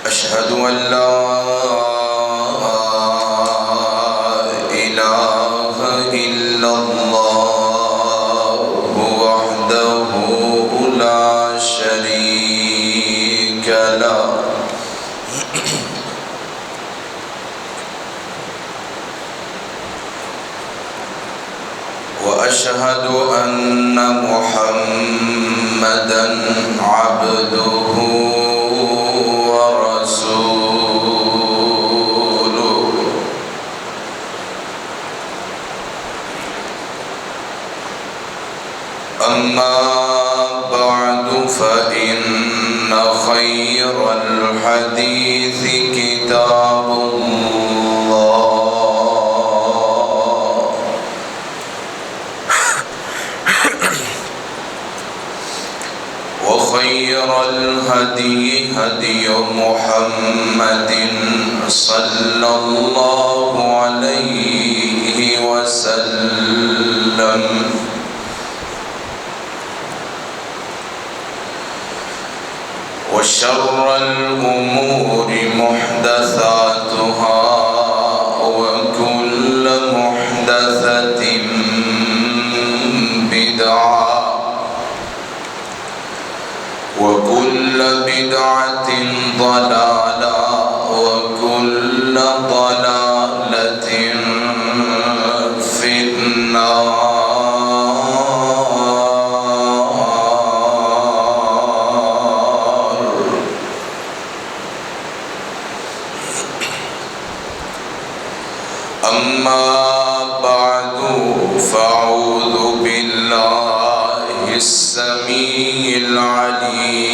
أشهد أن لا إله إلا الله وحده لا شريك له وأشهد أن محمدًا عبده ورسوله أما بعد فإن خير الحديث كتاب الله وخير الهدي هدي محمد صلى الله عليه وسلم وشر الأمور محدثاتها وكل محدثة بدعة وكل بدعة ضلالة وكل ضلالة في النار أما بعد فأعوذ بالله السميع العليم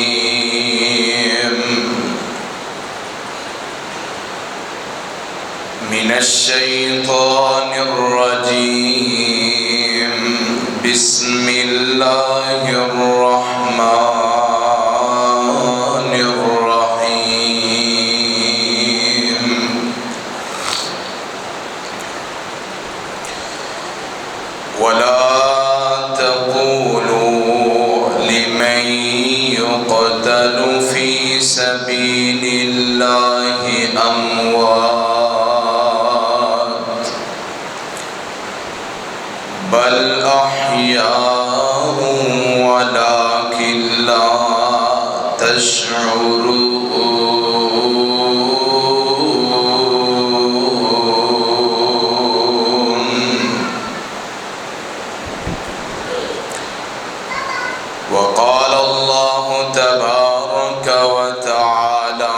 من الشيطان الرجيم بسم الله الرحمن الرحيم ولا تقولوا لمن يقتل في سبيل الله أموات بل أحياء ولكن لا تشعرون وقال الله تبارك وتعالى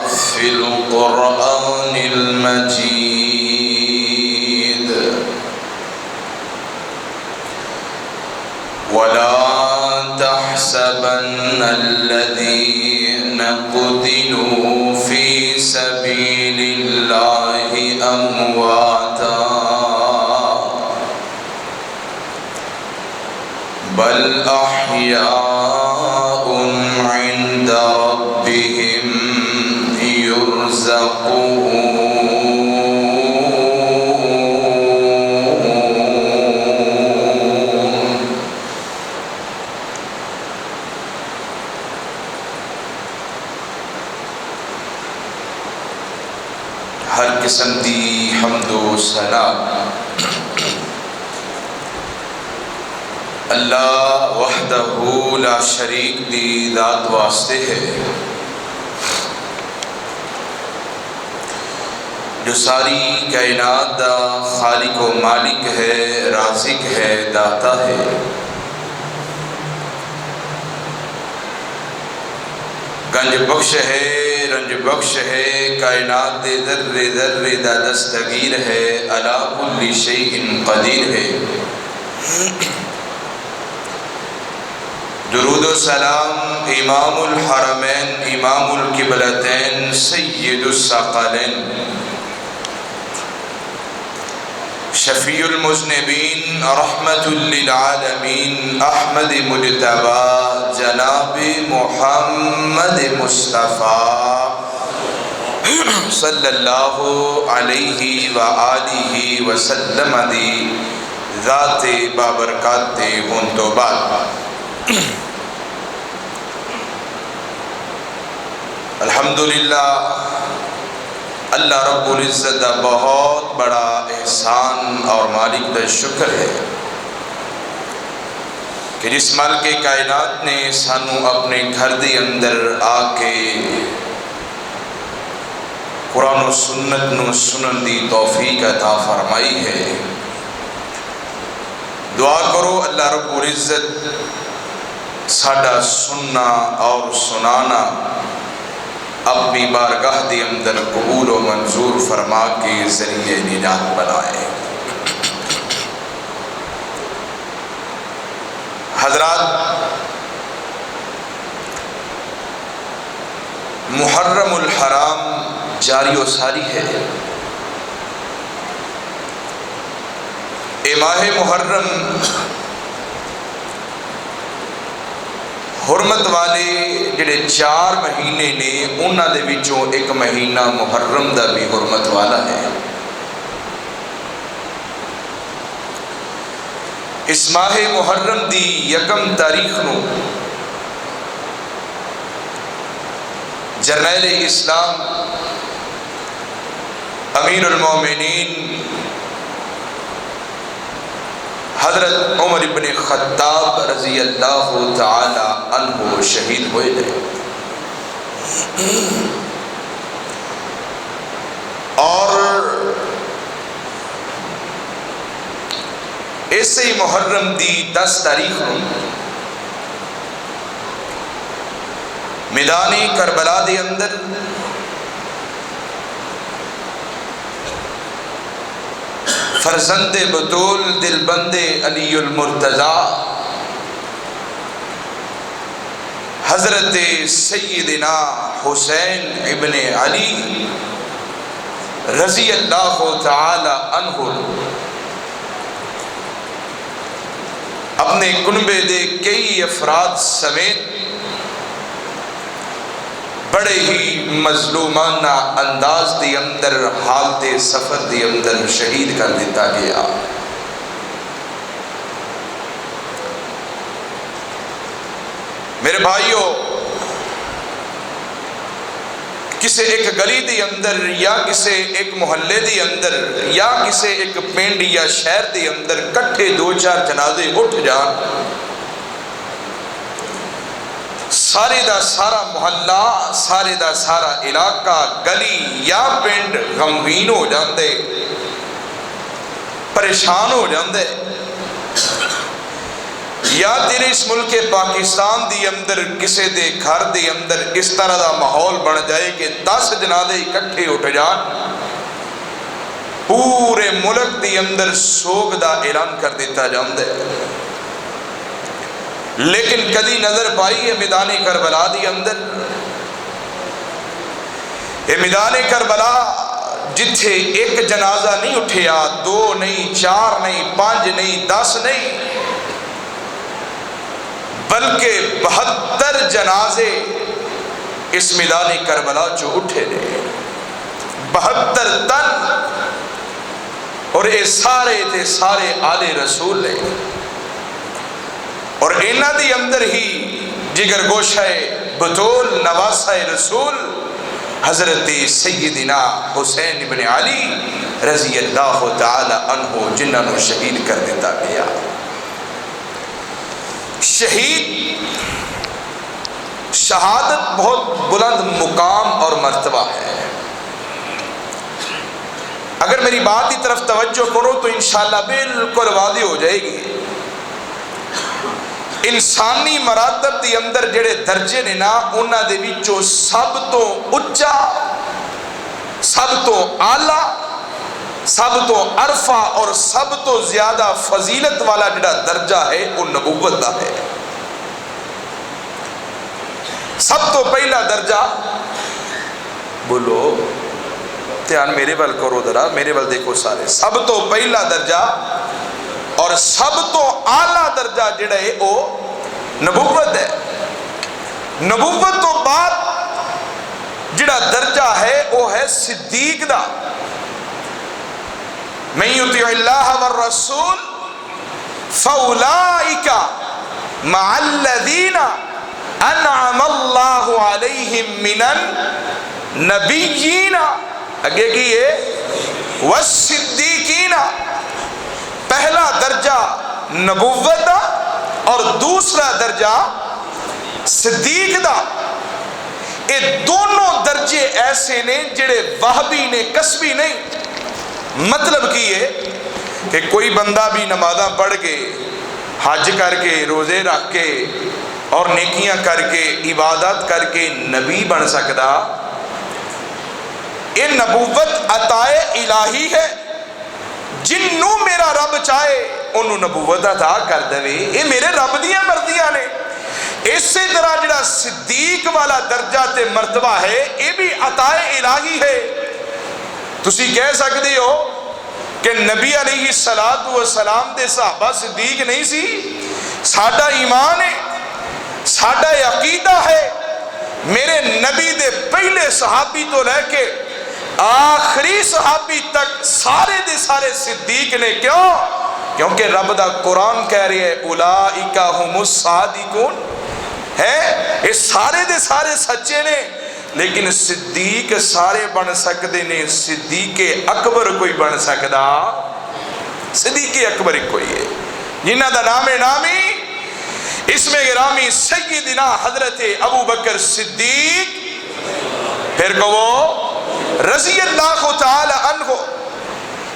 في القرآن المجيد ولا تحسبن الذين قتلوا في سبيل الله أمواتا بل أحياء عند ربهم يرزقون ہر قسم دی حمد و ثنا اللہ وحدہ لا شریک دی ذات واسطے ہے جو ساری کائنات دا خالق و مالک ہے، رازق ہے، داتا ہے۔ گنج بخش ہے، رنج بخش ہے، کائنات دے ذرے ذرے دا دستگیر ہے، علی کل شیء قدیر ہے۔ درود و سلام امام الحرمین امام القبلتین سید الثقلین شفیع المذنبین رحمت للعالمین احمد مجتبی جناب محمد مصطفیٰ صلی اللہ علیہ وآلہ وسلم دی ذات بابرکات ہون تو بعد الحمدللہ اللہ رب العزت دا بہت بڑا احسان اور مالک دا شکر ہے کہ جس مالک کائنات نے سانو اپنے گھر دے اندر آ کے قرآن و سنت نو سنن دی توفیق عطا فرمائی ہے۔ دعا کرو اللہ رب العزت ساڈا سننا اور سنانا اپنی بارگاہ دے اندر قبول و منظور فرما کے ذریعے نجات بنائے۔ حضرات، محرم الحرام جاری و ساری ہے۔ اے ماہ محرم حرمت والے جڑے 4 مہینے نے انہاں دے وچوں ایک مہینہ محرم دا بھی حرمت والا ہے۔ اس ماہ محرم دی 1 تاریخ نو جرنیل اسلام امیر المومنین حضرت عمر بن خطاب رضی اللہ تعالی عنہ شہید ہوئے تھے، اور ایسے محرم دی 10 تاریخ کو میدان کربلا دے اندر فرزند بطول دلبند علی المرتضی حضرت سیدنا حسین ابن علی رضی اللہ تعالی عنہ اپنے کنبے دے کئی افراد سمیت بڑے ہی مظلومانہ انداز دی اندر حالت سفر دی اندر شہید کر دیتا گیا۔ میرے بھائیوں، کسے ایک گلی دی اندر یا کسے ایک محلے دی اندر یا کسے ایک پنڈ یا شہر دی اندر کٹھے 2-4 جنازے اٹھ جان، سارے دا سارا محلہ، سارے دا سارا علاقہ، گلی یا پنڈ غمگین ہو جاندے، پریشان ہو جاندے۔ یا تیرے اس ملک پاکستان دی اندر کسے دے گھر دے اندر اس طرح دا ماحول بن جائے کہ 10 جنازے اکٹھے اٹھ جان، پورے ملک دی اندر سوگ دا اعلان کر دیتا جاندے۔ لیکن کدی نظر پائی ہے میدان کربلا دی اندر؟ یہ میدان کربلا جتھے ایک جنازہ نہیں اٹھیا، 2 نہیں، 4 نہیں، 5 نہیں، 10 نہیں، بلکہ 72 جنازے اس میدان کربلا جو اٹھے نے، 72 تن، اور یہ سارے تے سارے آل رسول نے، اور انہاں دی اندر ہی جگر گوشہ بطول نواسہ رسول حضرت سیدنا حسین بن علی رضی اللہ تعالی عنہ جنہاں نو شہید کر دیتا گیا۔ شہادت بہت بلند مقام اور مرتبہ ہے۔ اگر میری بات کی طرف توجہ کرو تو انشاءاللہ بالکل واضح ہو جائے گی۔ انسانی مراتب دی اندر جڑے درجے نے نا، انہاں دے وچوں سب تو اچا، سب تو اعلیٰ، سب تو عرفہ اور سب تو زیادہ فضیلت والا جڑا درجہ ہے وہ نبوت دا ہے۔ سب تو پہلا درجہ، بولو دھیان میرے ول کرو ذرا، میرے ول دیکھو سارے، سب تو پہلا درجہ اور سب تو اعلیٰ درجہ جڑا ہے وہ نبوت ہے۔ نبوت تو بعد جڑا درجہ ہے وہ ہے صدیق دا۔ من یطیع اللہ والرسول فاولئک مع الذین انعم اللہ علیہم منن نبیین، اگے کی ہے والصدیقین، پہلا درجہ نبوت دا اور دوسرا درجہ صدیق دا۔ یہ دونوں درجے ایسے نے جڑے وہبی نے، کسبی نہیں۔ مطلب کی ہے کہ کوئی بندہ بھی نمازاں پڑھ کے، حج کر کے، روزے رکھ کے اور نیکیاں کر کے، عبادت کر کے نبی بن سکتا؟ یہ نبوت عطائے الہی ہے، جنوں میرا رب چاہے انہوں نبوت عطا کر دے، یہ میرے رب دیاں مرضیاں نے۔ اسی طرح جڑا صدیق والا درجہ تے مرتبہ ہے، یہ بھی عطائے الہی ہے۔ تسی کہہ سکتے ہو کہ نبی علیہ السلام دے صحابہ صدیق نہیں سی؟ ساڈا ایمان ہے، ساڈا عقیدہ ہے، میرے نبی دے پہلے صحابی تو لے کے آخری صحابی تک سارے دے سارے صدیق نے۔ کیوں؟ کیونکہ رب دا قرآن کہہ رہے ہیں اولئک ھم الصادقون، ہے یہ سارے دے سارے سچے نے، لیکن صدیق سارے بن سکتے نے، صدیق اکبر کوئی بن سکتا؟ صدیق اکبر کوئی ہے جنہ دا نام نامی اسم گرامی سیدنا حضرت ابو بکر صدیق، پھر کہو رضی اللہ تعالی عنہ۔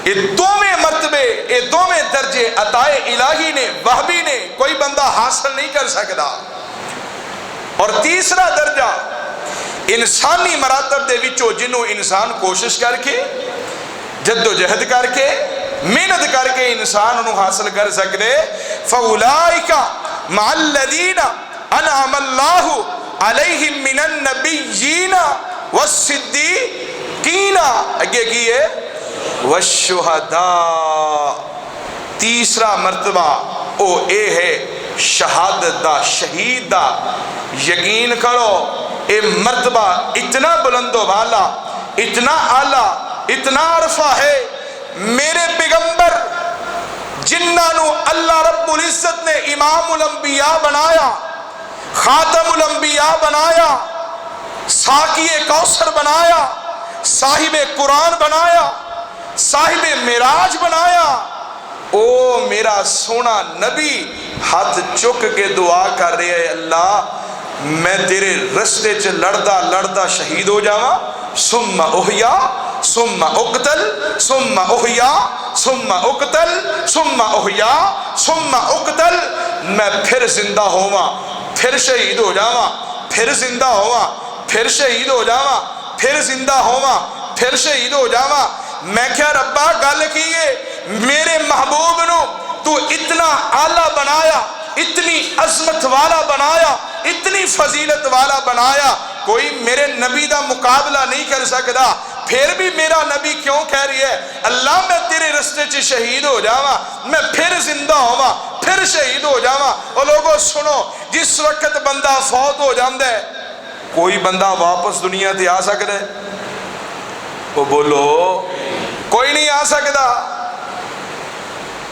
یہ دوویں مرتبے، یہ دوویں درجے عطائے الہی نے، وہبی نے، کوئی بندہ حاصل نہیں کر سکتا۔ اور تیسرا درجہ انسانی مراتب دے وچوں جنوں انسان کوشش کر کے، جد و جہد کر کے، محنت کر کے انسان انہوں حاصل کر سکتے۔ فَأُولَئِكَ مَعَ الَّذِينَ أَنْعَمَ اللَّهُ عَلَيْهِمْ مِنَ النَّبِيِّينَ وَالصِّدِّيقِينَ، اگے کی ہے وَالشُّهَدَاءِ۔ تیسرا مرتبہ او اے ہے شہادت دا، شہید دا۔ یقین کرو اے مرتبہ اتنا بلند و بالا، اتنا اعلیٰ، اتنا عرفہ ہے۔ میرے پیغمبر جنہوں اللہ رب العزت نے امام الانبیاء بنایا، خاتم الانبیاء بنایا، ساقی کوثر بنایا، صاحب قرآن بنایا، صاحب معراج بنایا، او میرا سونا نبی ہاتھ چک کے دعا کر رہے ہیں اللہ میں تیرے رستے چ لڑدا لڑدا شہید ہو جاواں، ثم احیا ثم اقتل ثم احیا ثم اقتل ثم احیا ثم اقتل، میں پھر زندہ ہوواں، پھر شہید ہو جاواں، پھر زندہ ہوواں، پھر شہید ہو جاواں، پھر زندہ ہوواں، پھر شہید ہو جاواں۔ میں کیا ربا گل کیے، میرے محبوب نو تو اتنا اعلیٰ بنایا، اتنی عظمت والا بنایا، اتنی فضیلت والا بنایا، کوئی میرے نبی دا مقابلہ نہیں کر سکتا۔ پھر بھی میرا نبی کیوں کہہ رہی ہے اللہ میں تیرے رستے چ شہید ہو جاواں، میں پھر زندہ ہوواں، پھر شہید ہو جاواں۔ اور لوگوں سنو، جس وقت بندہ فوت ہو جاندہ ہے، کوئی بندہ واپس دنیا تے آ سکتا ہے؟ وہ بولو کوئی نہیں آ سکتا۔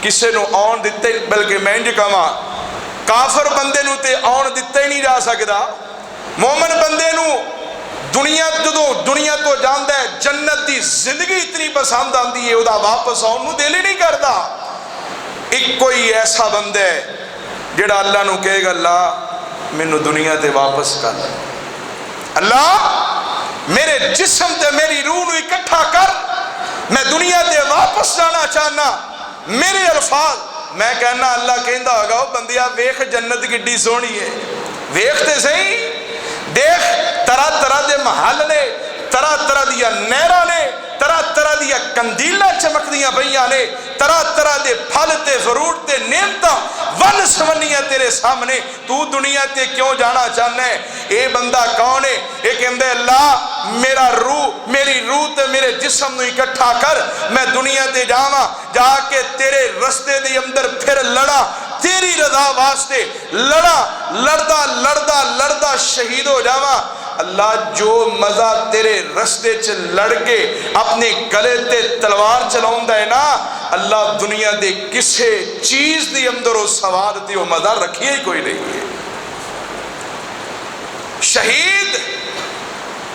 کسے نو آن دیتے، بلکہ میں انج کہاں کافر بندے نو تے آن دیتے ہی نہیں جا سکتا۔ مومن بندے نو دنیا تو جاندہ ہے، جنت دی زندگی اتنی پسند آندی ہے، ادا واپس آن نو دل ہی نہیں کرتا۔ ایک کوئی ایسا بندہ ہے جڑا اللہ نو کہے گا اللہ مینو دنیا تے واپس کر، اللہ میرے جسم تے میری روح نو اکٹھا کر، میں دنیا تے واپس جانا چاہنا۔ میرے الفاظ میں کہنا اللہ کہندا ہوگا بندیا ویکھ جنت کڈی سونی ہے، ویکھ تے صحیح، دیکھ طرح طرح دے محل نے، طرح طرح دیا نہراں نے، طرح طرح دیا کندیلاں چمکدیاں پئیاں نے، طرح طرح دے پھل تے فروٹ تے نعمتاں ون سونیاں تیرے سامنے، تو دنیا تے کیوں جانا چاہنا ہے؟ اے بندہ کون ہے؟ اے کہندے اللہ میری روح تے میرے جسم نو اکٹھا کر، میں دنیا تے جاواں، جا کے تیرے رستے دے اندر پھر لڑا، تیری رضا واسطے لڑا، لڑدا لڑدا لڑدا شہید ہو جاواں۔ اللہ جو مزہ تیرے رستے چ لڑ کے اپنے گلے تے تلوار چلاؤندا ہے نا، اللہ دنیا دے کسے چیز دی اندر وہ سواد تے وہ مزہ رکھیے ہی کوئی نہیں ہے۔ شہید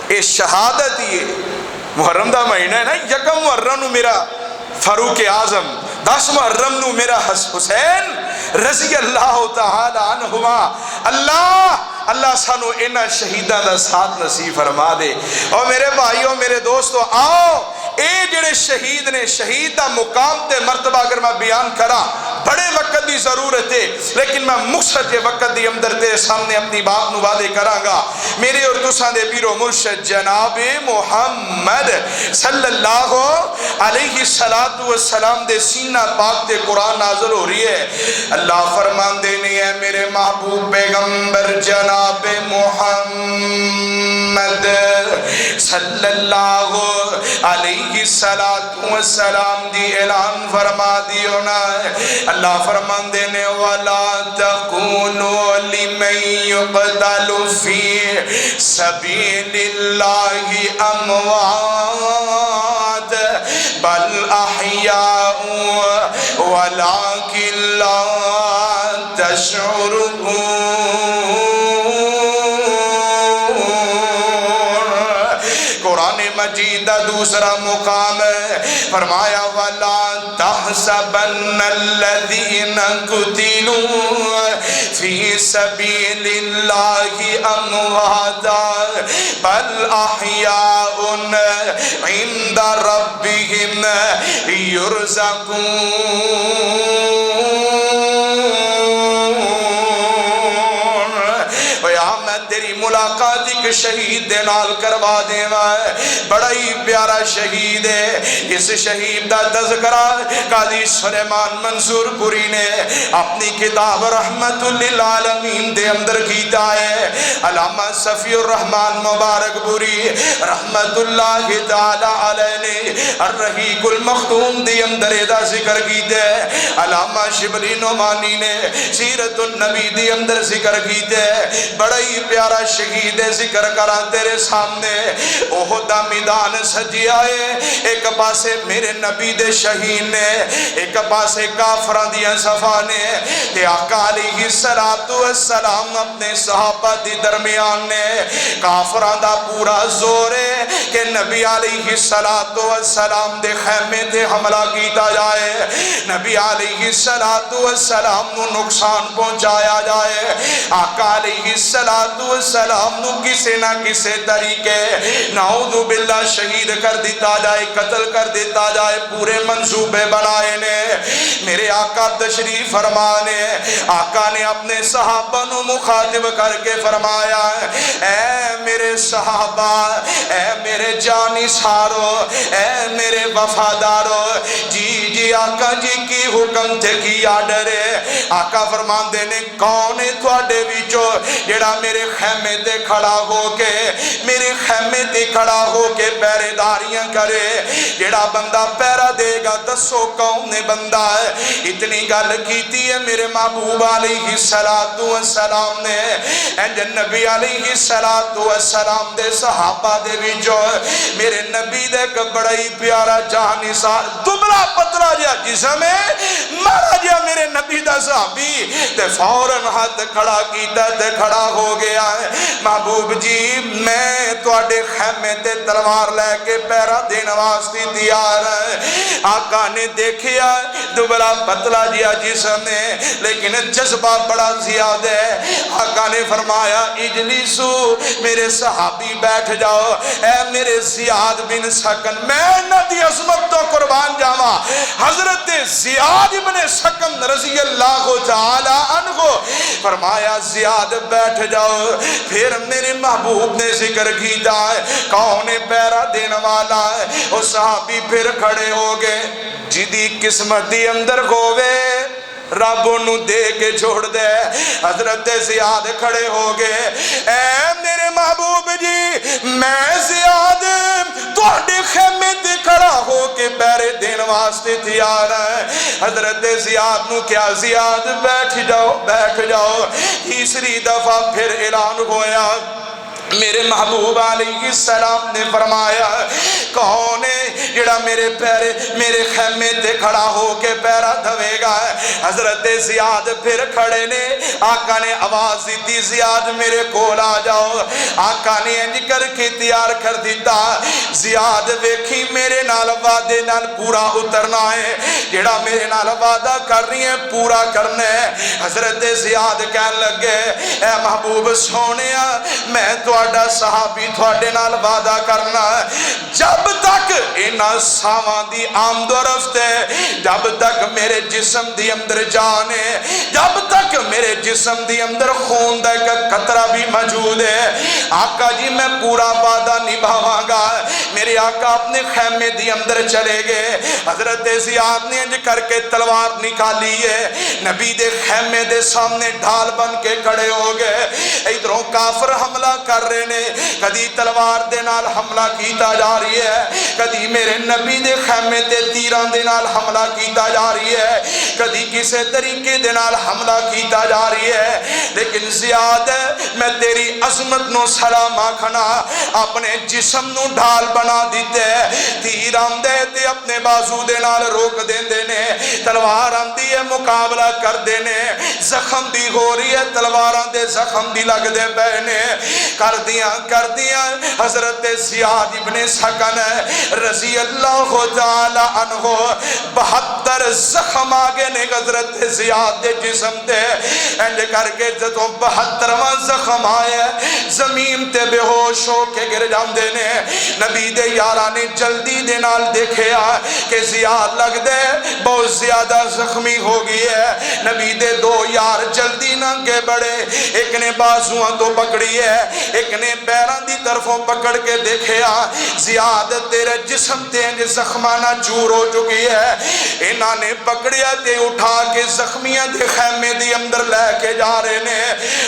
اے شہادت یہ محرم دا مہینہ ہے نا، یکم محرم نو میرا فاروق اعظم، 10 محرم نو میرا حسین رضی اللہ تعالی عنہما، اللہ سانو انہاں شہیداں دا ساتھ نصیب فرما دے۔ اور میرے بھائیوں میرے دوستو، آؤ اے جڑے شہید نے، شہید دا مقام تے مرتبہ اگر میں بیان کرا بڑے وقت دی ضرورت ہے، لیکن میں مختصر کے وقت دی اندر تیرے سامنے اپنی بات نو واضح کراں گا۔ میرے اور تساں دے پیر و مرشد جناب محمد صلی اللہ علیہ السلام دے سینہ پاک تے قرآن نازل ہو رہی ہے۔ اللہ فرماندے نے ہے میرے محبوب پیغمبر جناب محمد صلی اللہ علیہ السلام دی اعلان فرما دیو نا۔ اللہ فرماندے نے وَلَا تَكُونُوا لِمَن يُقْتَلُ فِي سَبِيلِ اللَّهِ أَمْوَاتٌ بَلْ أَحْيَاءٌ وَلَكِنْ لَا تَشْعُرُونَ۔ قرآن مجید دوسرا مقام ہے، فرمایا وَلَا تَحْسَبَنَّ الَّذِينَ قُتِلُوا فِي سَبِيلِ اللَّهِ أَمْوَاتًا بَلْ أَحْيَاءٌ عِندَ رَبِّهِمْ يُرْزَقُونَ۔ تیری ملاقات ایک شہید دے نال کروا دیواں، بڑا ہی پیارا شہید ہے۔ اس شہید دا تذکرہ قاضی سلیمان منصور پوری نے اپنی کتاب رحمت للعالمین دے اندر کیتا ہے۔ علامہ صفی الرحمن مبارک پوری رحمت اللہ تعالی علیہ نے الرحیق المختوم دے اندر دا ذکر کیتا ہے۔ علامہ شبلی نعمانی نے سیرت النبی دے اندر ذکر کیتا ہے۔ بڑا ہی پیارا شہید ذکر کرا تیرے سامنے۔ احد دا میدان سجیا ہے، ایک پاسے میرے نبی دے شہید نے، ایک پاسے کافران دیاں صفا نے، تے آقا علیہ السلام اپنے صحابہ دی درمیان نے کافران دا پورا زور ہے کہ نبی علیہ السلام دے خیمے دے حملہ کیتا جائے، نبی علیہ السلام نو نقصان پہنچایا جائے، آقا علیہ السلام نو کسے نہ کسے طریقے نعوذ باللہ شہید کر دیتا جائے، قتل کر دیتا جائے، پورے منصوبے بنائے نے۔ میرے آقا تشریف فرمانے، آقا نے اپنے صحابہ نو مخاطب کر کے فرمایا اے میرے صحابہ، اے میرے جانی سارو، اے میرے وفادارو، جی آقا جی کی حکم تھے کی آڈر ہے۔ آقا فرمان دینے کون ہے تھوڑے ویچو جڑا میرے خیمے تے کھڑا ہو کے، میرے خیمے تے کھڑا ہو کے پیرے داریاں کرے، جڑا بندہ پیرا دے گا دسو کون نے بندہ ہے۔ اتنی گل کیتی ہے میرے محبوب علیہ السلام نے، جن نبی علیہ السلام دے صحابہ دے وچوں میرے نبی دے ایک بڑا ہی پیارا جان نثار دبلا پتلا جا جسم ہے، مارا جا میرے نبی دا صحابی تے فوراً ہاتھ کھڑا کیتا تے کھڑا ہو گیا ہے۔ محبوب جی میں تواڈے خیمے تے تلوار لے کے پیرا دین واسطے تیار ہے۔ آقا نے دیکھیا دبلا پتلا جیا جسم ہے لیکن جذبہ بڑا زیادہ ہے۔ آقا نے فرمایا اجلسو میرے صحابی بیٹھ جاؤ، اے میرے زیاد بن سکن، میں ندی عظمت تو قربان جاوا، حضرت زیاد بن سکن رضی اللہ تعالی عنہ فرمایا زیاد بیٹھ جاؤ۔ پھر میرے محبوب نے ذکر کیتا ہے کون پیرا دین والا ہے، وہ صحابی پھر کھڑے ہو گئے، جدی قسمت دی اندر ہوئے رب انہوں دے کے چھوڑ دے۔ حضرت زیاد کھڑے ہو گئے، اے میرے محبوب جی میں زیاد تواڈے خیمے تے کھڑا ہو کے پیرے دین واسطے تیار ہے۔ حضرت زیاد نو کیا زیاد بیٹھ جاؤ بیٹھ جاؤ۔ تیسری دفعہ پھر اعلان ہویا میرے محبوب علیہ السلام نے فرمایا کون ہے جڑا میرے پیرے میرے خیمے تے کھڑا ہو کے پیرا دھوے گا؟ حضرت زیاد پھر کھڑے نے، آقا نے آواز دیتی زیاد میرے کول آ جاؤ۔ آقا نے انج کر کے تیار کر دیتا، زیاد ویکھی میرے نال وعدے نال پورا اترنا ہے، جڑا میرے نال وعدہ کر رہی ہے پورا کرنا ہے۔ حضرت زیاد کہن لگے اے محبوب سونیا میں تواڈا صحابی تواڈے نال وعدہ کرنا جب تک انہاں ساواں دی آمد و رفت ہے، جب تک میرے جسم دی اندر جان ہے، جب تک میرے جسم دی اندر خون دا ایک قطرہ بھی موجود ہے، آقا جی میں پورا وعدہ نبھاواں گا۔ میرے آقا اپنے خیمے دی اندر چلے گئے۔ حضرت زیاد نے انج کر کے تلوار نکالی ہے، نبی دے خیمے دے سامنے ڈھال بن کے کھڑے ہو گئے۔ ادھروں کافر حملہ کر رہے نے، کدی تلوار دے نال حملہ کیتا جا رہی ہے، کدی میرے نبی دے خیمے تے تیران دے نال حملہ کیتا جا رہی ہے، کدی کسے طریقے دے نال حملہ کیتا جا رہی ہے۔ لیکن زیاد میں تیری عظمت نو سلام آکھنا، اپنے جسم نو ڈھال بنا دیتے، تیر آندے تے اپنے بازو دے نال روک دیندے نے، تلوار آندی ہے مقابلہ کر دینے، زخم دی ہو رہی ہے تلواراں دے زخم دی لگ دے پہنے، کر دیاں حضرت زیاد ابن سکن رضی اللہ تعالی عنہ 72 زخم آگے نے حضرت زیاد دے جسم تے، انج کر کے جدوں 72واں زخم آئے زمین تے بے ہوش ہو کے گر جاندے نے۔ نبی دے یاراں نے جلدی دے نال دیکھیا کہ زیاد لگ دے بہت زیادہ زخمی ہو گئی ہے۔ نبی دے دو یار جلدی ننگے بڑے، ایک نے بازوਆਂ تو پکڑی ہے، ایک نے پیراں دی طرفوں پکڑ کے دیکھیا زیاد تیرے جسم تے انج زخمانہ چور ہو چکی ہے۔ انہاں نے پکڑیا تے اٹھا کے زخمیاں دے خیمے دی اندر لے کے جا رہے نے۔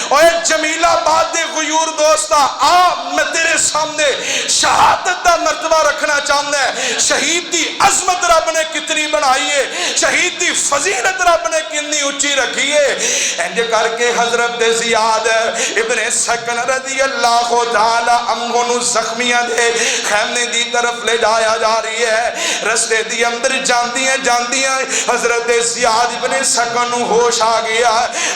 اوے جمیل آباد دے غیور دوستا آ میں تیرے سامنے شہادت دا مرتبہ رکھنا چاہتا ہے، شہید دی عظمت رب نے کتنی بنائی ہے، شہید دی فضیلت رب نے کتنی اونچی رکھی ہے۔ انج کر کے حضرت زیاد ابن سکن رضی اللہ تعالی عنہ نو زخمیاں دے خیمے دی طرف لے جایا جا رہی ہے۔ رستے دی اندر جاندیاں حضرت زیاد ابن سکن نو ہوش آ گیا،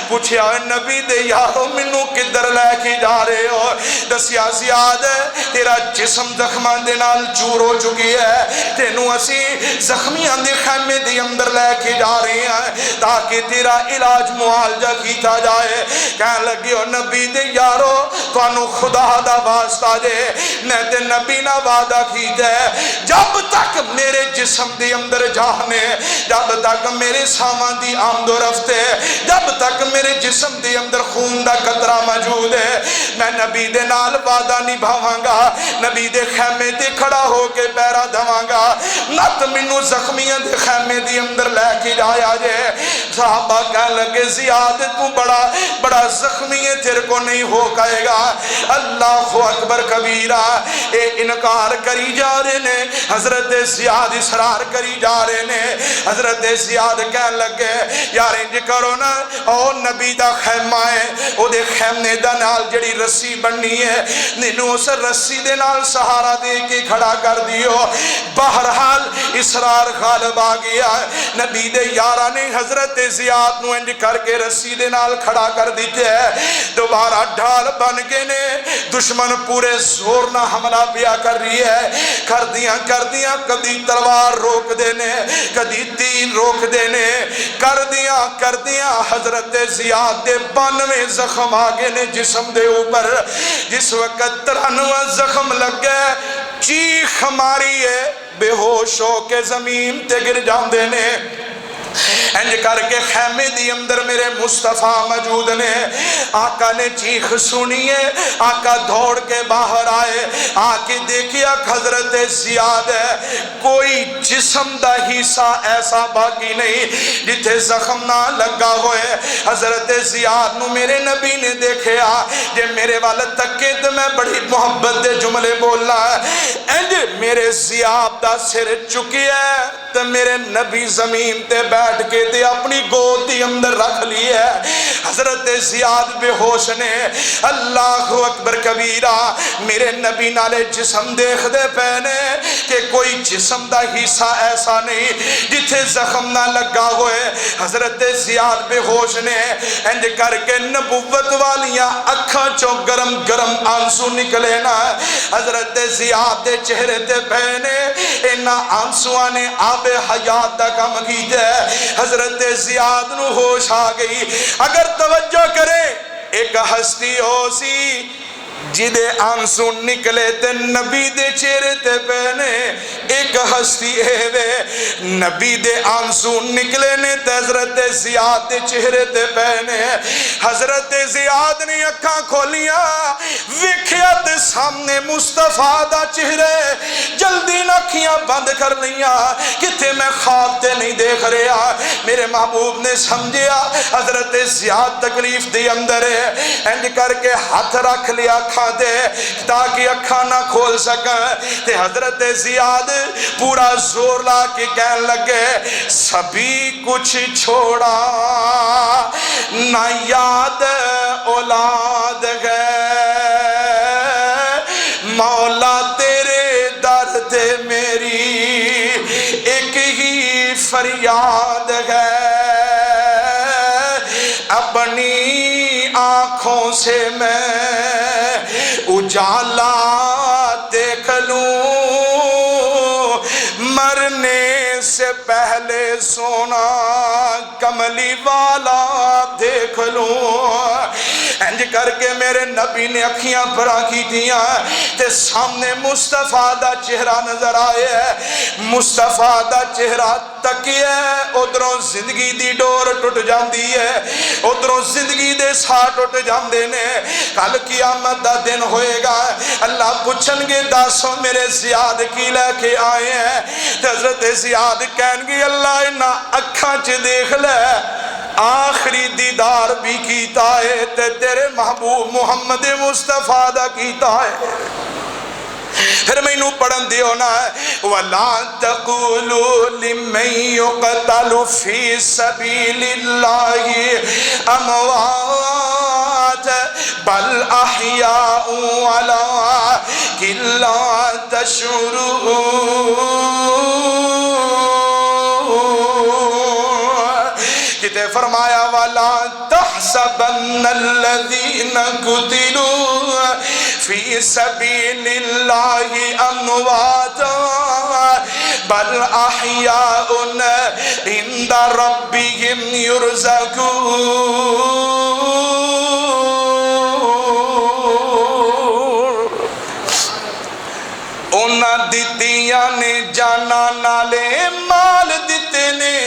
پوچھیا نبی دے یارو منو کدھر لے کے جا رہے ہو؟ دسیا زیاد تیرا جسم زخمان دے نال چور ہو چکی ہے، تینوں اسی زخمیاں دے خیمے دے اندر لے کے جا رہے ہیں تاکہ تیرا علاج معالجہ کیتا جائے۔ کہنے لگے ہو نبی دے یارو توانو خدا دا واسطہ دے میں تے نبی نہ وعدہ کیتا ہے جب تک میرے جسم دے اندر جان ہے، جب تک میرے ساواں دی آمد و رفت ہے، جب تک میرے جسم دے اندر خون دا قطرہ موجود ہے، میں نبی دے نال وعدہ نبھاواں گا، نبی دے خیمے تے کھڑا ہو کے پیرا دھواں گا، نت منو زخمیاں دے خیمے دے اندر لے کے جایا جائے۔ صحابہ کہنے لگے زیاد تو بڑا زخمی ہے، تیرے کو نہیں ہو کہے گا۔ اللہ اکبر کبیرہ، اے انکار کری جا رہے نے، حضرت زیاد اصرار کری جا رہے نے۔ حضرت زیاد کہنے لگے یار انج کرو نا، او نبی دا خیمہ ہے، او دے خیمے دا نال جڑی رسی بننی ہے نینو اس رسی دے نال سہارا دے کے کھڑا کر دیو۔ بہرحال اصرار غالب آ گیا، نبی دے یارہ نے حضرت زیاد نو انج کر کے رسی دے نال کھڑا کر دیتے ہیں۔ دوبارہ ڈھال بن گئے نے، دشمن پورے زور نہ حملہ پیا کر رہی ہے، کر دیاں کدی تلوار روک دینے، کدی تیر روک دینے، کر دیاں حضرت زیاد دے 92 زخم آگے نے جسم دے اوپر۔ جس وقت 93 زخم لگ گئے چیخ ماری ہے، بے ہوش ہو کے زمین تے گر جاندے نے۔ انج کر کے خیمے دی اندر میرے مصطفیٰ موجود نے، آقا نے چیخ سنی ہے، آقا دوڑ کے باہر آئے، آکے دیکھیا حضرت زیاد ہے، کوئی جسم دا حصہ ایسا باقی نہیں جتھے زخم نہ لگا ہوئے۔ حضرت زیاد نو میرے نبی نے دیکھیا، جے میرے والد تکے تو میں بڑی محبت دے جملے بولنا ہے، انج میرے زیاد دا سر چکی ہے تو میرے نبی زمین تے بیٹھ کے تے اپنی گود دی اندر رکھ لی ہے۔ حضرت زیاد بے ہوش نے اللہ اکبر کبیرہ میرے نبی نالے جسم دیکھ دے پہنے کہ کوئی جسم دا حصہ ایسا نہیں جتھے زخم نہ لگا ہوئے حضرت زیاد بے ہوش نے انج کر کے نبوت والیاں اکھاں چوں گرم گرم آنسو نکلے نا حضرت زیاد دے چہرے تے پہنے اینا آنسوਆਂ نے آب حیات دا کم کیتے حضرت زیاد نو ہوش آ گئی اگر توجہ کرے ایک ہستی ہو سی جدے آنسو نکلے تے نبی دے چہرے تے پہنے ایک ہستی ہے وے نبی دے آنسو نکلے نے تے حضرت زیاد دے چہرے تے پہنے حضرت زیاد نے اکھاں کھولیاں ویکھیا تے سامنے مصطفیٰ دا چہرے جلدی نکھیاں بند کر لیاں کتے میں خواب تے نہیں دیکھ رہا میرے محبوب نے سمجھیا حضرت زیاد تکلیف دی اندر ہے انج کر کے ہاتھ رکھ لیا اکھاں دے تاکہ اکھاں نہ کھول سکیں تے حضرت زیاد پورا زور لا کے کہنے لگے سبھی کچھ چھوڑا نہ یاد اولاد ہے مولا تیرے درد میری ایک ہی فریاد ہے اپنی آنکھوں سے میں اجالا دیکھ لوں مرنے سے پہلے سونا کملی والا دیکھ لوں انج کر کے میرے نبی نے اکھیاں بھرا کی دیاں تے سامنے مصطفیٰ دا چہرہ نظر آئے مصطفیٰ دا چہرہ تکیے ادھروں زندگی دی ڈور ٹوٹ جاندی ہے ادھروں زندگی دے ساہ ٹوٹ جاندے نے کل قیامت دا دن ہوئے گا اللہ پوچھن گے داسوں میرے زیاد کی لے کے آئے ہیں تے حضرت زیاد کہن گے اللہ انہاں اکھاں چ دیکھ لے آخری دیدار بھی کیتا ہے تے تیرے محبوب محمد مصطفیٰ دا کیتا ہے پھر میں انہوں پڑھن دیو نا وَلَا تَقُولُوا لِمَنْ يُقْتَلُ فِي سَبِيلِ اللَّهِ أَمْوَاتٌ بَلْ أَحْيَاءٌ وَلَكِنْ لَا تَشْعُرُونَ کتے فرمایا وَلَا تَحْسَبَنَّ الَّذِينَ قُتِلُوا فِي سَبِيلِ اللَّهِ أَمْوَاتٌ بَلْ أَحْيَاءٌ عِنْدَ رَبِّهِمْ يُرْزَقُونَ انہاں دتیاں نے جانا نالے مال دیتے نے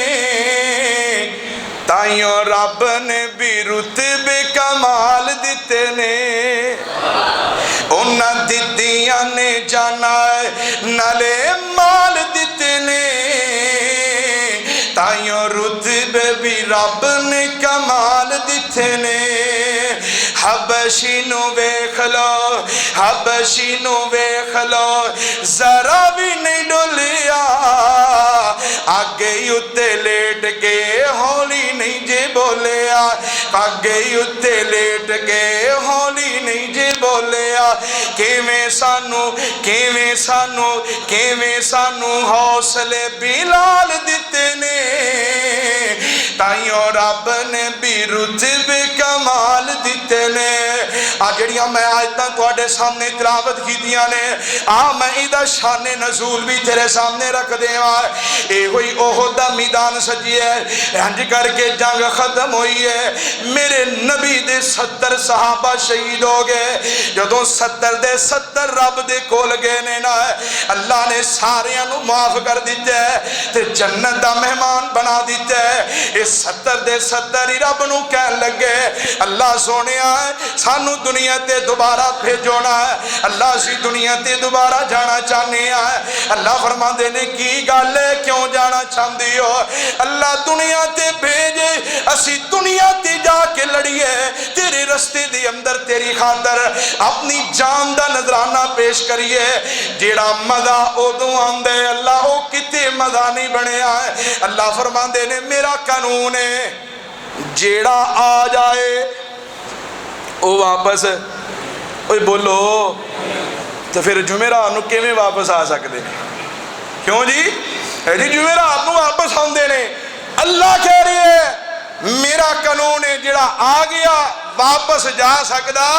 تائیوں رب نے بھی رتبے کمال دیتے نے انہاں دتیاں نے جانا نالے مال دیتے نے تائیوں رتبے بھی رب نے کمال دیتے نے حبشی نو ویکھ لو حبشی نو ویکھ لو ذرا بھی نہیں ڈولیا آگے اتے لیٹ کے ہولی نہیں جے بولیا آگے اتے لیٹ کے ہولی نہیں جے بولیا کیویں سانو حوصلے بلال دیتے نے تائیوں رب نے بھی رتبے کمال دیتے نے جڑیاں میں آیتاں تواڈے سامنے تلاوت کیتیاں نے میں ایدہ شان نزول بھی تیرے سامنے رکھ دیواں اے ہوئی احد دا میدان سجی ہے ہنج کر کے جنگ ختم ہوئی ہے میرے نبی دے 70 صحابہ شہید ہو گئے جدوں 70 دے 70 رب دے کول گئے نے نا اللہ نے سارے انو معاف کر دیتے ہے تے جنت دا مہمان بنا دیتے ہے اس 70 دے 70 ہی رب نو کہن لگے اللہ سونے آئے سانو دنیا تے دوبارہ بھیجونا ہے اللہ سی دنیا تے دوبارہ جانا چاہنے آئے اللہ فرما دینے کی گالے کیوں جانا چاہندی ہو اللہ دنیا تے بھیجے اسی دنیا تے جا کے لڑیے تیرے رستے دی اندر تیری خاطر اپنی جان دا نظرانہ پیش کریے جیڑا مزہ ادو آندے اللہ او کتے مزہ نہیں بنے آئے اللہ فرما دینے میرا قانون ہے جیڑا آ جائے وہ واپس بولو تو پھر جمعرات نو کیویں واپس آ سکتے ہیں؟ کیوں جی جمعرات نو واپس آتے ہیں؟ اللہ کہہ رہی ہے میرا قانون ہے جڑا آ گیا واپس جا سکدا۔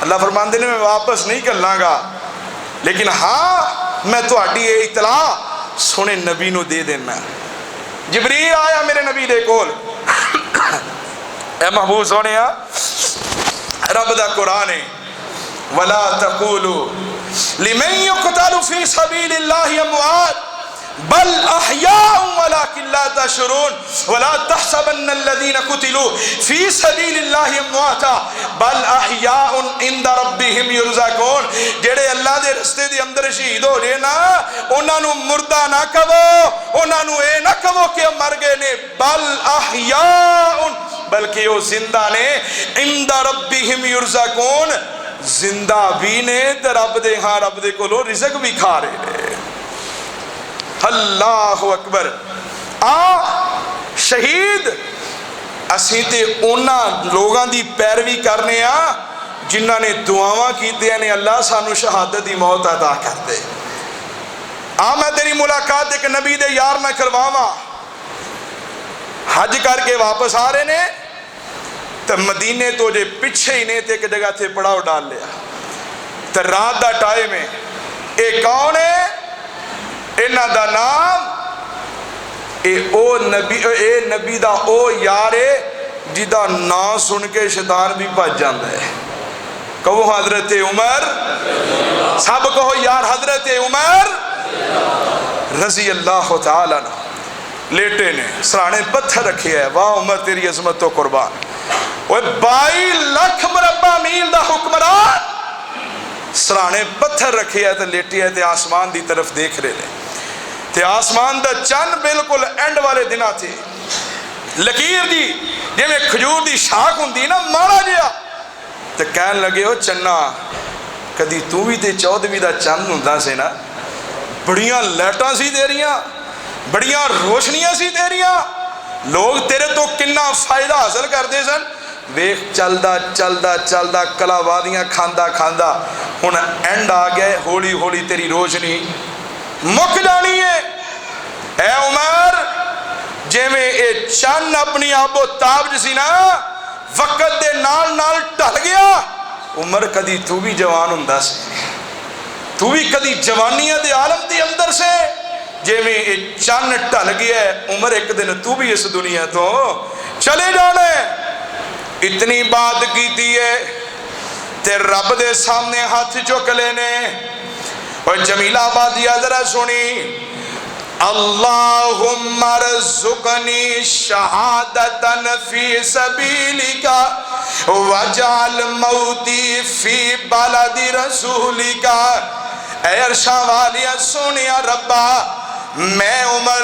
اللہ فرماندے نے میں واپس نہیں کرلاں گا، لیکن ہاں میں تہاڈی یہ اطلاع سونے نبی نو دے دینا۔ جبریل آیا میرے نبی دے کول، اے محبوب سونے رب دا قرآن ہے، وَلَا تَقُولُوا لِمَنْ يُقْتَلُ فِي سَبِيلِ اللَّهِ أَمْوَاتٌ بل احیاء ولکن لا تشعرون ولا تحسبن الذین قتلوا فی سبیل اللہ امواتا بل احیاء عند ربہم یرزقون۔ جڑے اللہ دے رستے دے اندر شہید ہو جے نا انہاں نو مردہ نہ کہو، انہاں نو اے نہ کہو کہ مر گئے نے، بل احیاء بلکہ وہ زندہ نے، عند ربہم یرزقون زندہ بھی نے تے رب دے ہاں رب دے کولوں رزق بھی کھا رہے نے۔ اللہ اکبر۔ شہید اسی تے انہاں لوگاں دی پیروی کرنے جنہاں نے دعاواں کیتے ہیں اللہ سانو شہادت دی موت عطا کر دے۔ میں تیری ملاقات ایک نبی دے یار نہ کرواواں، حج کر کے واپس آ رہے نے تو مدینے تو جے پچھے ہی نے تے ایک جگہ تھے پڑاؤ ڈال لیا تو رات دا ٹائم ہے۔ اے کون ہے؟ انہاں دا نام اے نبی دا او یار ہے جدا نام سن کے شیطان بھی بچ جاندہ ہے۔ کہو حضرت عمر، سب کہو یار حضرت عمر رضی اللہ تعالیٰ عنہ۔ لیٹے نے سرانے پتھر رکھے ہے، واہ عمر تیری عظمت تو قربان۔ وہ 22 لاکھ مربع میل دا حکمران سرانے پتھر رکھے ہے تو لیٹے ہے تے آسمان دی طرف دیکھ رہے ہیں تے آسمان دا چند بالکل اینڈ والے دنہ تھے، لکیر دی جے میں کھجور دی شاک ہوں دی نا مارا جیا تے کہن لگے ہو چنہ کدی تو بھی تے 14ویں دا چند ہوں دا سے نا، بڑیاں لیٹاں سی دے رہیاں، بڑیاں روشنیاں سی دے رہیاں، لوگ تیرے تو کنہ فائدہ حاصل کر دے سن۔ ویخ چلدا چلدا چلدا کلا وادیاں کھاندا کھاندا ہن اینڈ آ گئے، ہولی ہولی تیری روشنی مک جانی ہے۔ اے عمر جے میں اے چند اپنی آب و تاب جسی نا وقت دے نال نال ٹل گیا، عمر کدی تو بھی جوان ہندہ سے، تو بھی کدی جوانیاں دے عالم دے اندر سے جے میں اے چند ٹل گیا ہے، عمر ایک دن تو بھی اس دنیا تو چلے جانے۔ اتنی بات کی دیئے تے رب دے سامنے ہاتھ چک لینے۔ اور جمیلہ آبادیہ ذرا سنی، اللہم ارزقنی شہادتاً فی سبیلکا وجعل موتی فی بلد رسولکا۔ اے عرشاں والیہ سنیا ربا، میں عمر